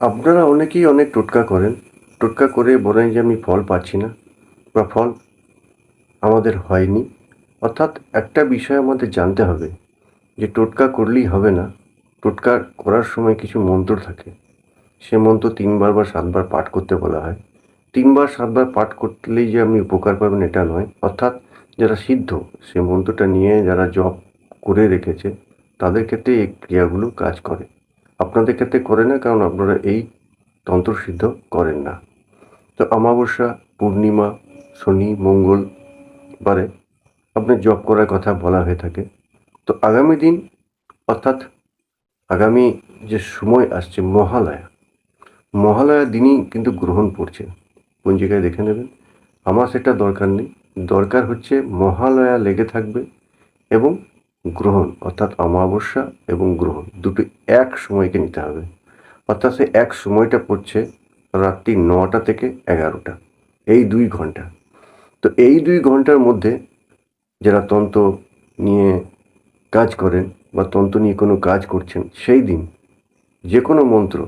আপনারা অনেকেই অনেক টোটকা করেন। টোটকা করে বলেন যে আমি ফল পাচ্ছি না বা ফল আমাদের হয়নি। অর্থাৎ একটা বিষয় আমাদের জানতে হবে যে টোটকা করলেই হবে না। টোটকা করার সময় কিছু মন্ত্র থাকে। সে মন্ত্র ৩ বার বা ৭ বার পাঠ করতে বলা হয়। ৩ বার ৭ বার পাঠ করলেই যে আপনি উপকার পাবেন এটা নয়। অর্থাৎ যারা সিদ্ধ সে মন্ত্রটা নিয়ে যারা জপ করে রেখেছে তাদের ক্ষেত্রে এই ক্রিয়াগুলো কাজ করে। আপনাদের ক্ষেত্রে করে না, কারণ আপনারা এই তন্ত্রসিদ্ধ করেন না। তো অমাবস্যা, পূর্ণিমা, শনি, মঙ্গলবারে আপনার জপ করার কথা বলা হয়ে থাকে। তো আগামী দিন, অর্থাৎ আগামী যে সময় আসছে মহালয়ার দিনই কিন্তু গ্রহণ পড়ছে। পঞ্জিকায় দেখে নেবেন। আমার সেটা দরকার নেই। দরকার হচ্ছে মহালয়া লেগে থাকবে এবং গ্রহণ, অর্থাৎ অমাবস্যা এবং গ্রহণ দুটো এক সময়কে নিতে হবে। অর্থাৎ সে এক সময়টা পড়ছে রাত্রি ৯টা থেকে ১১টা, এই ২ ঘন্টা। তো এই ২ ঘন্টার মধ্যে যারা তন্ত্র নিয়ে কাজ করেন বা তন্ত্র নিয়ে কোনো কাজ করছেন, সেই দিন যে কোনো মন্ত্র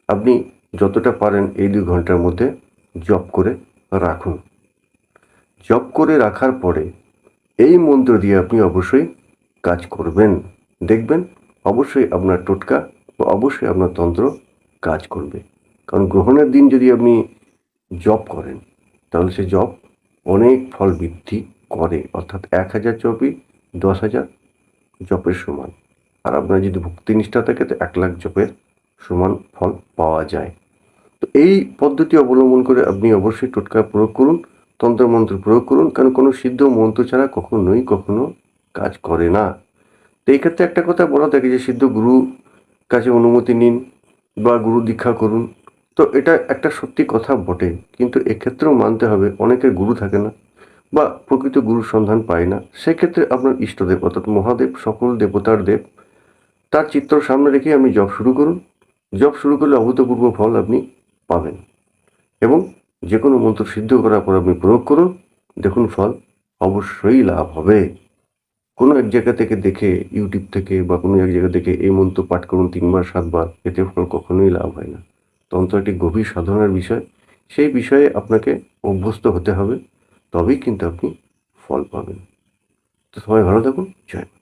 আপনি যতটা পারেন এই ২ ঘন্টার মধ্যে জপ করে রাখুন। জপ করে রাখার পরে এই মন্ত্র দিয়ে আপনি অবশ্যই কাজ করবেন। দেখবেন অবশ্যই আপনার টোটকা বা অবশ্যই আপনার তন্ত্র কাজ করবে। কারণ গ্রহণের দিন যদি আপনি জপ করেন তাহলে সে জপ অনেক ফল বৃদ্ধি করে। অর্থাৎ ১,০০০ জপই ১০,০০০ জপের সমান। আর আপনার যদি ভক্তিনিষ্ঠা থাকে তো ১,০০,০০০ জপের সমান ফল পাওয়া যায়। তো এই পদ্ধতি অবলম্বন করে আপনি অবশ্যই টোটকা প্রয়োগ করুন, তন্ত্রমন্ত্র প্রয়োগ করুন, কারণ কোনো সিদ্ধ মন্ত্র ছাড়া কখনো কাজ করে না। তো এই ক্ষেত্রে একটা কথা বলা থাকে যে সিদ্ধ গুরু কাছে অনুমতি নিন বা গুরু দীক্ষা করুন। তো এটা একটা সত্যি কথা বটে, কিন্তু এক্ষেত্রেও মানতে হবে অনেকের গুরু থাকে না বা প্রকৃত গুরুর সন্ধান পায় না। সেক্ষেত্রে আপনার ইষ্টদেব অর্থাৎ মহাদেব, সকল দেবতার দেব, তার চিত্র সামনে রেখে আপনি জপ শুরু করুন। জপ শুরু করলে অভূতপূর্ব ফল আপনি পাবেন। এবং যে কোনো মন্ত্র সিদ্ধ করার পর আপনি প্রয়োগ করুন, দেখুন ফল অবশ্যই লাভ হবে। কোনো এক জায়গা থেকে দেখে, ইউটিউব থেকে বা কোনো এক জায়গা থেকে এই মন্ত্র পাঠ করুন ৩ বার ৭ বার, এতে ফল কখনোই লাভ হয় না। তন্ত্র একটি গভীর সাধনার বিষয়। সেই বিষয়ে আপনাকে অভ্যস্ত হতে হবে, তবেই কিন্তু আপনি ফল পাবেন। তো সবাই ভালো থাকুন। জয় মা।